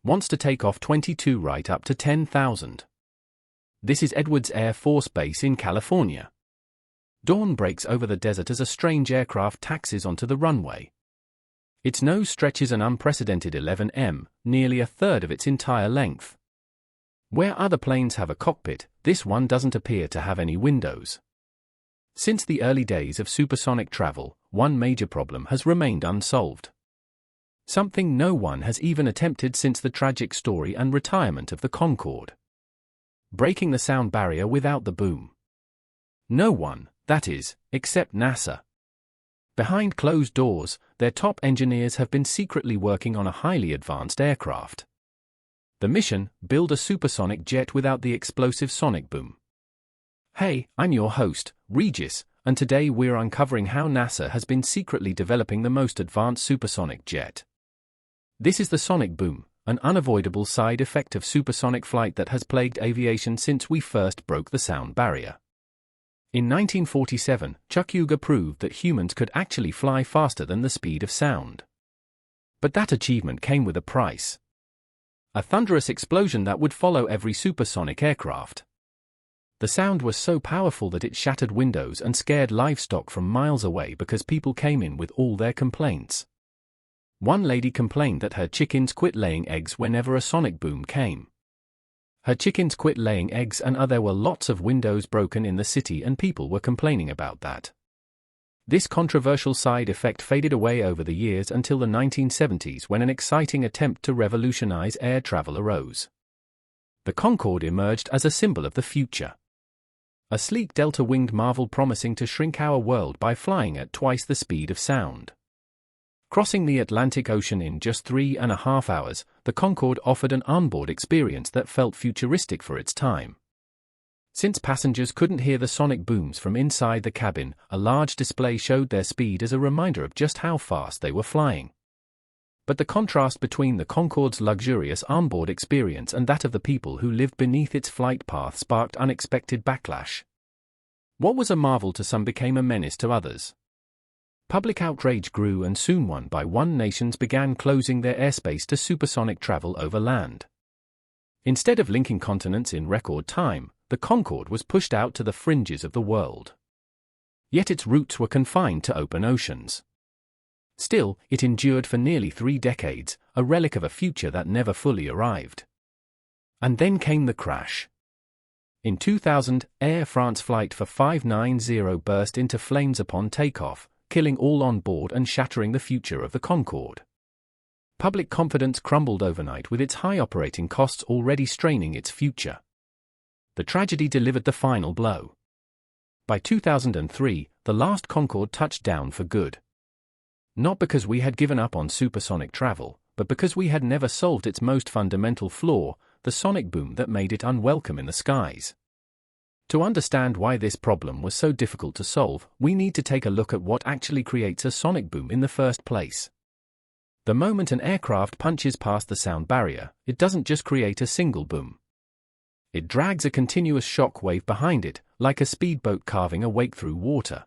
wants to take off 22 right up to 10,000. This is Edwards Air Force Base in California. Dawn breaks over the desert as a strange aircraft taxis onto the runway. Its nose stretches an unprecedented 11 m, nearly a third of its entire length. Where other planes have a cockpit, this one doesn't appear to have any windows. Since the early days of supersonic travel, one major problem has remained unsolved. Something no one has even attempted since the tragic story and retirement of the Concorde. Breaking the sound barrier without the boom. No one, that is, except NASA. Behind closed doors, their top engineers have been secretly working on a highly advanced aircraft. The mission: build a supersonic jet without the explosive sonic boom. Hey, I'm your host, Regis, and today we're uncovering how NASA has been secretly developing the most advanced supersonic jet. This is the sonic boom, an unavoidable side effect of supersonic flight that has plagued aviation since we first broke the sound barrier. In 1947, Chuck Yeager proved that humans could actually fly faster than the speed of sound. But that achievement came with a price. A thunderous explosion that would follow every supersonic aircraft. The sound was so powerful that it shattered windows and scared livestock from miles away because people came in with all their complaints. One lady complained that her chickens quit laying eggs whenever a sonic boom came. Her chickens quit laying eggs and there were lots of windows broken in the city and people were complaining about that. This controversial side effect faded away over the years until the 1970s when an exciting attempt to revolutionize air travel arose. The Concorde emerged as a symbol of the future. A sleek delta-winged marvel promising to shrink our world by flying at twice the speed of sound. Crossing the Atlantic Ocean in just 3.5 hours, the Concorde offered an onboard experience that felt futuristic for its time. Since passengers couldn't hear the sonic booms from inside the cabin, a large display showed their speed as a reminder of just how fast they were flying. But the contrast between the Concorde's luxurious onboard experience and that of the people who lived beneath its flight path sparked unexpected backlash. What was a marvel to some became a menace to others. Public outrage grew and soon one by one nations began closing their airspace to supersonic travel over land. Instead of linking continents in record time, the Concorde was pushed out to the fringes of the world. Yet its routes were confined to open oceans. Still, it endured for nearly 3 decades, a relic of a future that never fully arrived. And then came the crash. In 2000, Air France flight for 590 burst into flames upon takeoff, killing all on board and shattering the future of the Concorde. Public confidence crumbled overnight with its high operating costs already straining its future. The tragedy delivered the final blow. By 2003, the last Concorde touched down for good. Not because we had given up on supersonic travel, but because we had never solved its most fundamental flaw, the sonic boom that made it unwelcome in the skies. To understand why this problem was so difficult to solve, we need to take a look at what actually creates a sonic boom in the first place. The moment an aircraft punches past the sound barrier, it doesn't just create a single boom. It drags a continuous shock wave behind it, like a speedboat carving a wake through water.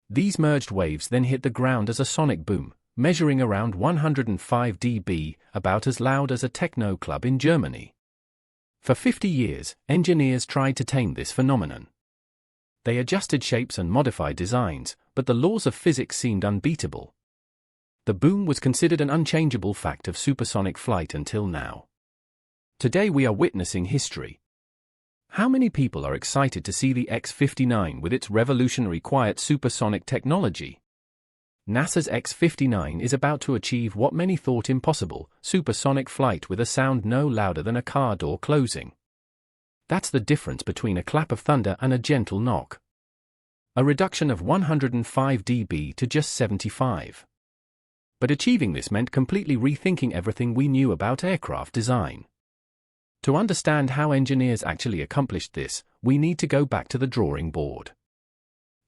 These merged waves then hit the ground as a sonic boom, measuring around 105 dB, about as loud as a techno club in Germany. For 50 years, engineers tried to tame this phenomenon. They adjusted shapes and modified designs, but the laws of physics seemed unbeatable. The boom was considered an unchangeable fact of supersonic flight until now. Today we are witnessing history. How many people are excited to see the X-59 with its revolutionary quiet supersonic technology? NASA's X-59 is about to achieve what many thought impossible, supersonic flight with a sound no louder than a car door closing. That's the difference between a clap of thunder and a gentle knock. A reduction of 105 dB to just 75. But achieving this meant completely rethinking everything we knew about aircraft design. To understand how engineers actually accomplished this, we need to go back to the drawing board.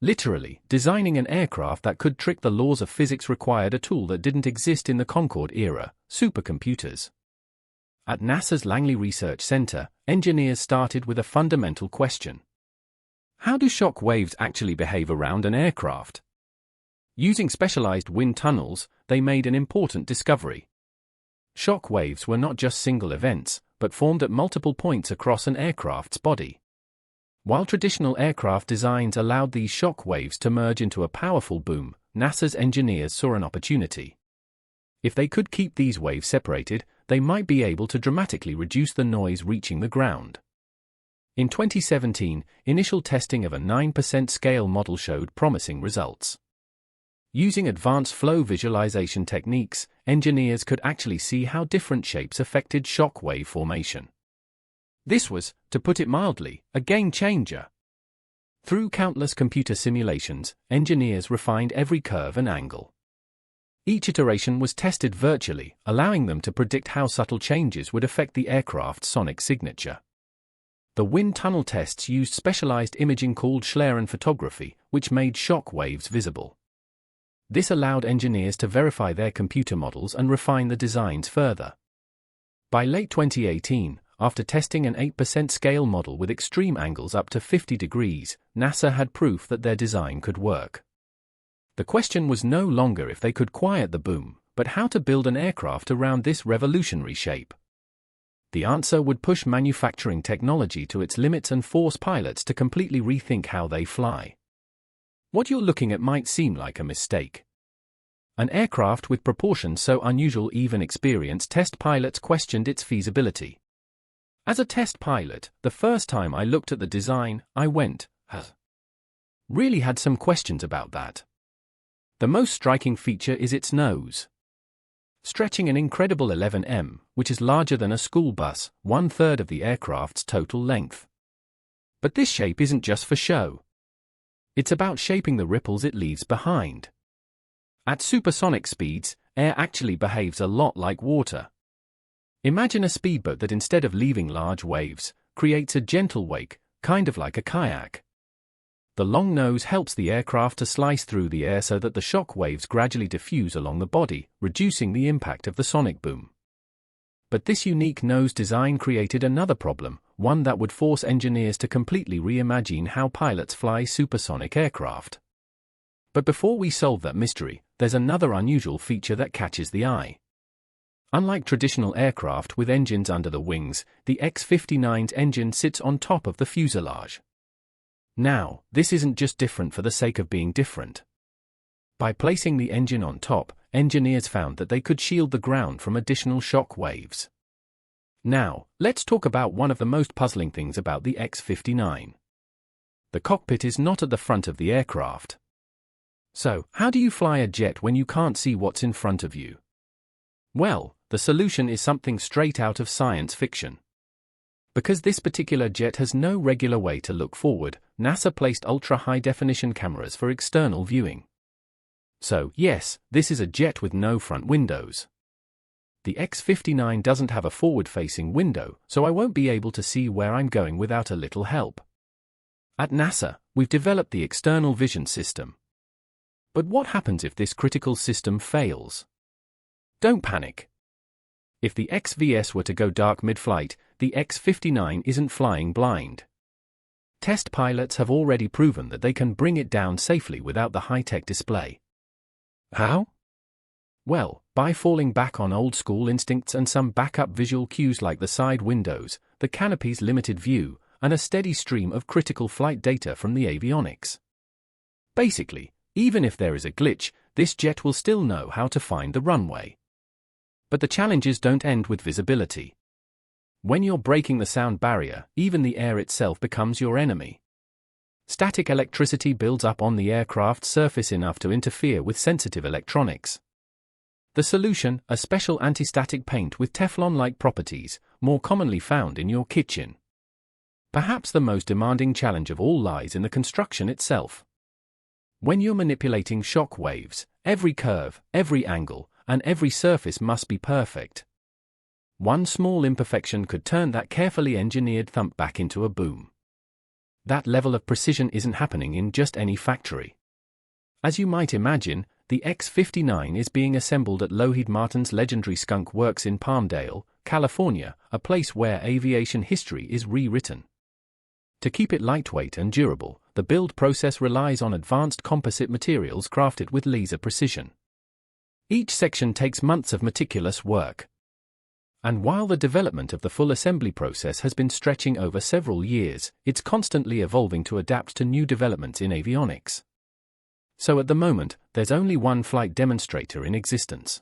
Literally, designing an aircraft that could trick the laws of physics required a tool that didn't exist in the Concorde era: supercomputers. At NASA's Langley Research Center, engineers started with a fundamental question. How do shock waves actually behave around an aircraft? Using specialized wind tunnels, they made an important discovery. shock waves were not just single events, but formed at multiple points across an aircraft's body. While traditional aircraft designs allowed these shock waves to merge into a powerful boom, NASA's engineers saw an opportunity. If they could keep these waves separated, they might be able to dramatically reduce the noise reaching the ground. In 2017, initial testing of a 9% scale model showed promising results. Using advanced flow visualization techniques, engineers could actually see how different shapes affected shock wave formation. This was, to put it mildly, a game changer. Through countless computer simulations, engineers refined every curve and angle. Each iteration was tested virtually, allowing them to predict how subtle changes would affect the aircraft's sonic signature. The wind tunnel tests used specialized imaging called Schleien photography, which made shock waves visible. This allowed engineers to verify their computer models and refine the designs further. By late 2018, after testing an 8% scale model with extreme angles up to 50 degrees, NASA had proof that their design could work. The question was no longer if they could quiet the boom, but how to build an aircraft around this revolutionary shape. The answer would push manufacturing technology to its limits and force pilots to completely rethink how they fly. What you're looking at might seem like a mistake. An aircraft with proportions so unusual even experienced test pilots questioned its feasibility. As a test pilot, the first time I looked at the design, I went, really had some questions about that. The most striking feature is its nose. Stretching an incredible 11 m, which is larger than a school bus, 1/3 of the aircraft's total length. But this shape isn't just for show. It's about shaping the ripples it leaves behind. At supersonic speeds, air actually behaves a lot like water. Imagine a speedboat that instead of leaving large waves, creates a gentle wake, kind of like a kayak. The long nose helps the aircraft to slice through the air so that the shock waves gradually diffuse along the body, reducing the impact of the sonic boom. But this unique nose design created another problem, one that would force engineers to completely reimagine how pilots fly supersonic aircraft. But before we solve that mystery, there's another unusual feature that catches the eye. Unlike traditional aircraft with engines under the wings, the X-59's engine sits on top of the fuselage. Now, this isn't just different for the sake of being different. By placing the engine on top, engineers found that they could shield the ground from additional shock waves. Now, let's talk about one of the most puzzling things about the X-59. The cockpit is not at the front of the aircraft. So, how do you fly a jet when you can't see what's in front of you? Well, the solution is something straight out of science fiction. Because this particular jet has no regular way to look forward, NASA placed ultra-high-definition cameras for external viewing. So, yes, this is a jet with no front windows. The X-59 doesn't have a forward-facing window, so I won't be able to see where I'm going without a little help. At NASA, we've developed the external vision system. But what happens if this critical system fails? Don't panic. If the XVS were to go dark mid-flight, the X-59 isn't flying blind. Test pilots have already proven that they can bring it down safely without the high-tech display. How? Well, by falling back on old-school instincts and some backup visual cues like the side windows, the canopy's limited view, and a steady stream of critical flight data from the avionics. Basically, even if there is a glitch, this jet will still know how to find the runway. But the challenges don't end with visibility. When you're breaking the sound barrier, even the air itself becomes your enemy. Static electricity builds up on the aircraft's surface enough to interfere with sensitive electronics. The solution, a special anti-static paint with Teflon-like properties, more commonly found in your kitchen. Perhaps the most demanding challenge of all lies in the construction itself. When you're manipulating shock waves, every curve, every angle, and every surface must be perfect. One small imperfection could turn that carefully engineered thump back into a boom. That level of precision isn't happening in just any factory. As you might imagine, the X-59 is being assembled at Lockheed Martin's legendary Skunk Works in Palmdale, California, a place where aviation history is rewritten. To keep it lightweight and durable, the build process relies on advanced composite materials crafted with laser precision. Each section takes months of meticulous work. And while the development of the full assembly process has been stretching over several years, it's constantly evolving to adapt to new developments in avionics. So at the moment, there's only one flight demonstrator in existence.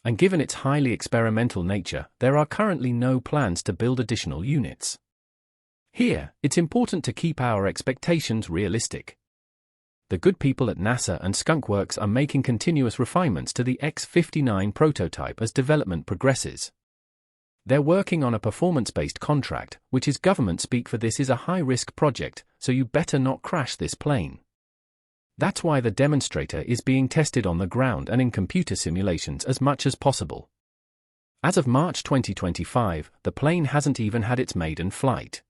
And given its highly experimental nature, there are currently no plans to build additional units. Here, it's important to keep our expectations realistic. The good people at NASA and Skunkworks are making continuous refinements to the X-59 prototype as development progresses. They're working on a performance-based contract, which is government speak for this is a high-risk project, so you better not crash this plane. That's why the demonstrator is being tested on the ground and in computer simulations as much as possible. As of March 2025, the plane hasn't even had its maiden flight.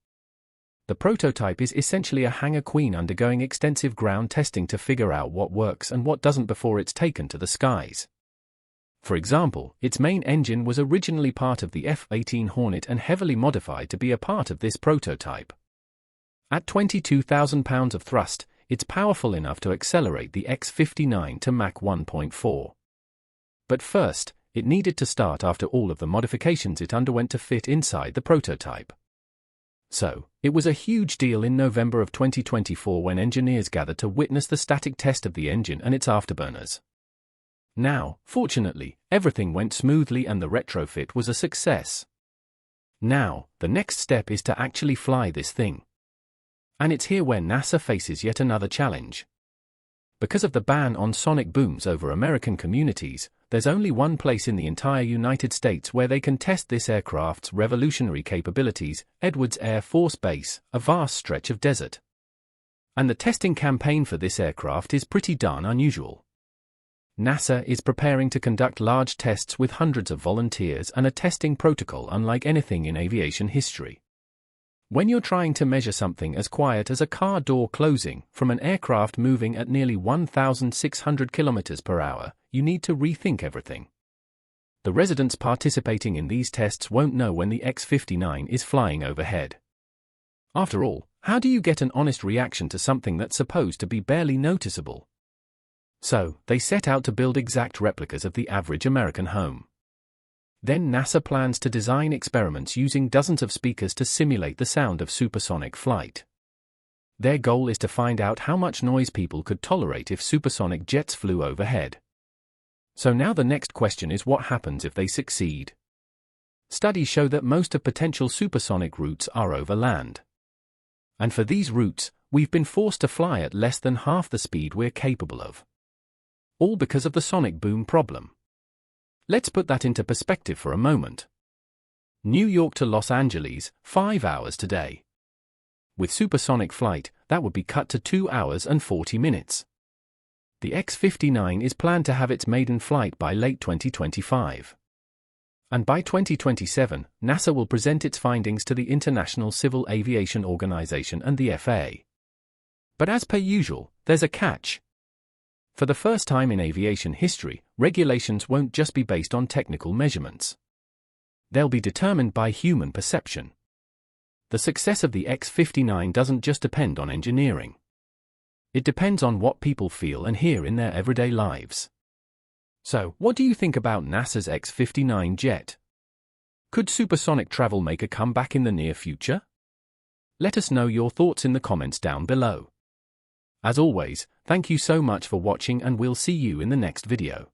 The prototype is essentially a hangar queen undergoing extensive ground testing to figure out what works and what doesn't before it's taken to the skies. For example, its main engine was originally part of the F-18 Hornet and heavily modified to be a part of this prototype. At 22,000 pounds of thrust, it's powerful enough to accelerate the X-59 to Mach 1.4. But first, it needed to start after all of the modifications it underwent to fit inside the prototype. So, it was a huge deal in November of 2024 when engineers gathered to witness the static test of the engine and its afterburners. Now, fortunately, everything went smoothly and the retrofit was a success. Now, the next step is to actually fly this thing. And it's here where NASA faces yet another challenge. Because of the ban on sonic booms over American communities, there's only one place in the entire United States where they can test this aircraft's revolutionary capabilities, Edwards Air Force Base, a vast stretch of desert. And the testing campaign for this aircraft is pretty darn unusual. NASA is preparing to conduct large tests with hundreds of volunteers and a testing protocol unlike anything in aviation history. When you're trying to measure something as quiet as a car door closing from an aircraft moving at nearly 1,600 kilometers per hour, you need to rethink everything. The residents participating in these tests won't know when the X-59 is flying overhead. After all, how do you get an honest reaction to something that's supposed to be barely noticeable? So, they set out to build exact replicas of the average American home. Then NASA plans to design experiments using dozens of speakers to simulate the sound of supersonic flight. Their goal is to find out how much noise people could tolerate if supersonic jets flew overhead. So now the next question is what happens if they succeed? Studies show that most of potential supersonic routes are over land. And for these routes, we've been forced to fly at less than half the speed we're capable of. All because of the sonic boom problem. Let's put that into perspective for a moment. New York to Los Angeles, 5 hours today. With supersonic flight, that would be cut to 2 hours and 40 minutes. The X-59 is planned to have its maiden flight by late 2025. And by 2027, NASA will present its findings to the International Civil Aviation Organization and the FAA. But as per usual, there's a catch. For the first time in aviation history, regulations won't just be based on technical measurements. They'll be determined by human perception. The success of the X-59 doesn't just depend on engineering. It depends on what people feel and hear in their everyday lives. So, what do you think about NASA's X-59 jet? Could supersonic travel make a comeback in the near future? Let us know your thoughts in the comments down below. As always, thank you so much for watching and we'll see you in the next video.